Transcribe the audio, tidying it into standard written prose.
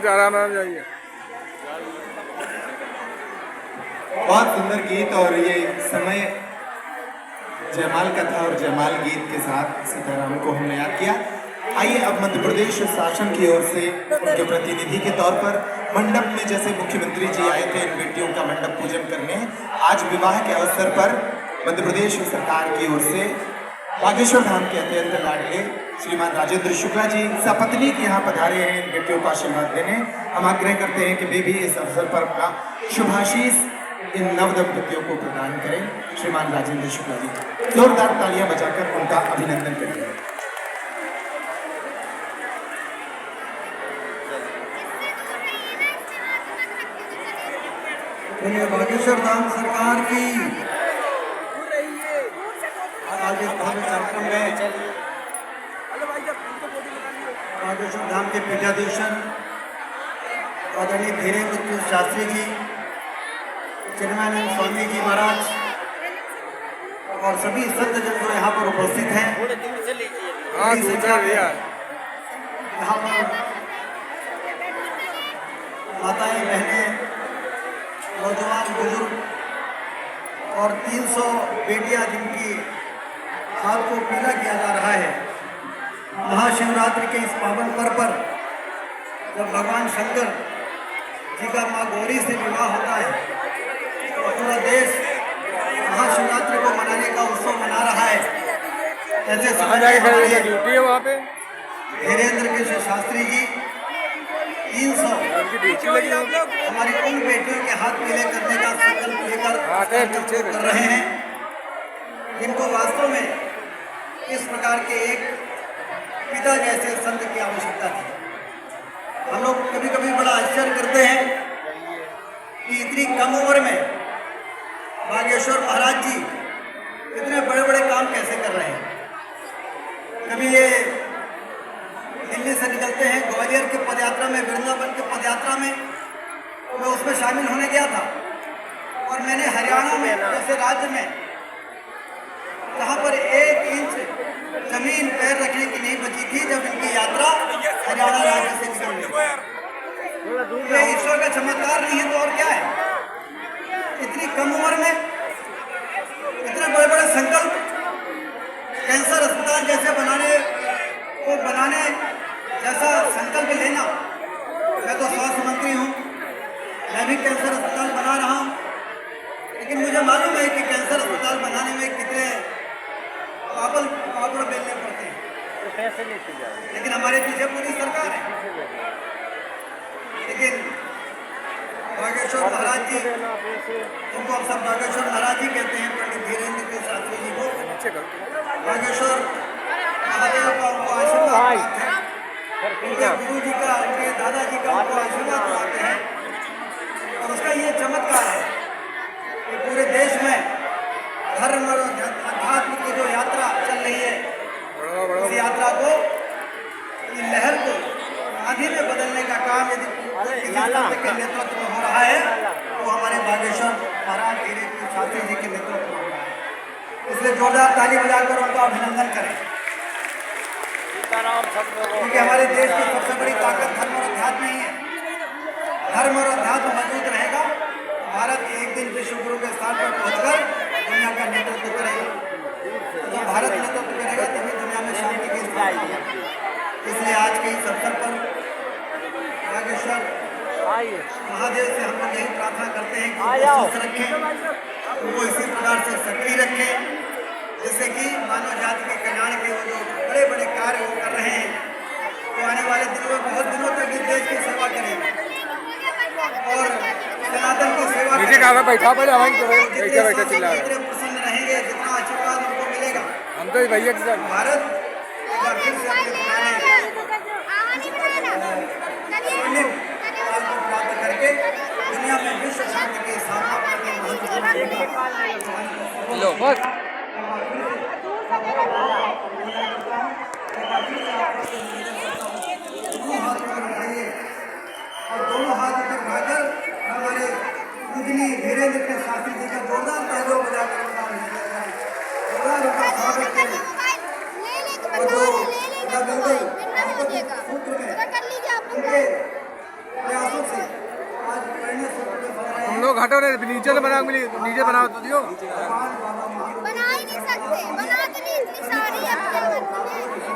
आराम जाइए। बहुत सुंदर गीत और ये समय जयमाल का था और जयमाल गीत के साथ सीताराम को हमने याद किया। आइए अब मध्य प्रदेश शासन की ओर से उनके प्रतिनिधि के तौर पर मंडप में जैसे मुख्यमंत्री जी आए थे इन बेटियों का मंडप पूजन करने, आज विवाह के अवसर पर मध्य प्रदेश सरकार की ओर से बागेश्वर धाम के अत्यंत लाडले श्रीमान राजेंद्र शुक्ला जी सपत्नी के यहाँ पधारे हैं इन बेटियों का आशीर्वाद देने। हम आग्रह करते हैं कि वे भी इस अवसर पर अपना शुभाशीष इन नव दंपतियों को प्रदान करें। श्रीमान राजेंद्र शुक्ला जी जोरदार तालियां बजाकर उनका अभिनंदन करें। बागेश्वर धाम सरकार की आज इस भव्य कार्यक्रम में बागेश्वर धाम के पीठाधीशन आदरणीय धीरेन्द्र शास्त्री जी, चिन्मयानंद स्वामी जी महाराज और सभी संत जन जो यहाँ पर उपस्थित हैं, यहाँ पर माताएं, बहनें, नौजवान, बुजुर्ग और 300 बेटियां जिनकी हाथ को पीला किया जा रहा है। महाशिवरात्रि के इस पावन पर्व पर जब भगवान शंकर जी का माँ गौरी से विवाह होता है तो पूरा देश महाशिवरात्रि को मनाने का उत्सव मना रहा है। ऐसे समय वहाँ पे धीरेन्द्र कृष्ण शास्त्री जी 300 हमारी उन बेटियों के हाथ पीले करने का संकल्प लेकर कर रहे हैं जिनको वास्तव में इस प्रकार के एक पिता जैसे संत की आवश्यकता थी। हम लोग कभी कभी बड़ा आश्चर्य करते हैं कि इतनी कम उम्र में बागेश्वर महाराज जी इतने बड़े बड़े काम कैसे कर रहे हैं। कभी ये दिल्ली से निकलते हैं, ग्वालियर की पदयात्रा में, वृंदावन की पदयात्रा में मैं उसमें शामिल होने गया था और मैंने हरियाणा में जैसे राज्य में जहाँ पर 1 इंच जमीन पैर रखने की नहीं बची थी जब इनकी यात्रा हरियाणा राज्य से निकली। ये ईश्वर का चमत्कार नहीं है तो और क्या है। इतनी कम उम्र में इतने बड़े बड़े संकल्प, कैंसर अस्पताल जैसे बनाने जैसा संकल्प लेना। मैं तो स्वास्थ्य मंत्री हूँ, मैं भी कैंसर अस्पताल बना रहा हूँ, लेकिन मुझे मालूम है कि कैंसर अस्पताल बनाने में कितने पापड़ बेलने पड़ते हैं, लेकिन हमारे पीछे पूरी सरकार है। लेकिन बागेश्वर महाराज जी, उनको हम सब बागेश्वर महाराज जी कहते हैं, पंडित धीरेन्द्र कृष्ण शास्त्री जी को बागेश्वर महादेव का उनको आशीर्वाद प्राप्त है, उनके गुरु जी का, उनके दादाजी का उनको आशीर्वाद प्राप्त है। और उसका ये चमत्कार है कि पूरे देश में धर्म और अध्यात्म की जो यात्रा चल रही है, उस यात्रा को, इस लहर को आंधी में बदलने का काम यदि किसी संत के नेतृत्व में हो रहा है तो हमारे बागेश्वर महाराज धीरेन्द्र शास्त्री जी के नेतृत्व में हो रहा है। इसलिए जोरदार ताली बजाकर उनका अभिनंदन करें, क्योंकि हमारे देश की सबसे बड़ी ताकत धर्म और अध्यात्म ही है। धर्म और अध्यात्म मजबूत रहेगा, भारत एक दिन विश्व गुरु के स्थान पर पहुंचकर दुनिया का नेतृत्व करेगा। जब भारत नेतृत्व करेगा तभी दुनिया में शांति की स्थापना होगी। इसलिए आज के इस अवसर पर बागेश्वर महादेव से हम लोग यही प्रार्थना करते हैं कि स्वस्थ रखें, उनको इसी प्रकार से सक्रिय रखें, जिससे कि मानव जाति के कल्याण के वो जो बड़े बड़े कार्य वो कर रहे हैं वो आने वाले दिनों में बहुत दिनों तक इस देश की सेवा करेंगे और सनातन की सेवा बैठा प्रसन्न रहेंगे, जितना आशीर्वाद उनको मिलेगा। हम तो भैया भारत फिर से अपने स्वर्णिम काल को प्राप्त करके दुनिया में विश्व शांति की स्थापना करने और दोनों हाथ ऊपर उठाकर हमारे पूजनीय धीरेन्द्र कृष्ण शास्त्री जी का जोरदार तालियों बजाकर उनका स्वागत करें। और जो सूत्र में उनके हटो नीचे तो बनाओ, नीचे बनाओ तो दियो। बना ही नहीं सकते, बना तो नहीं, इतनी सारी है अपने हाथ में।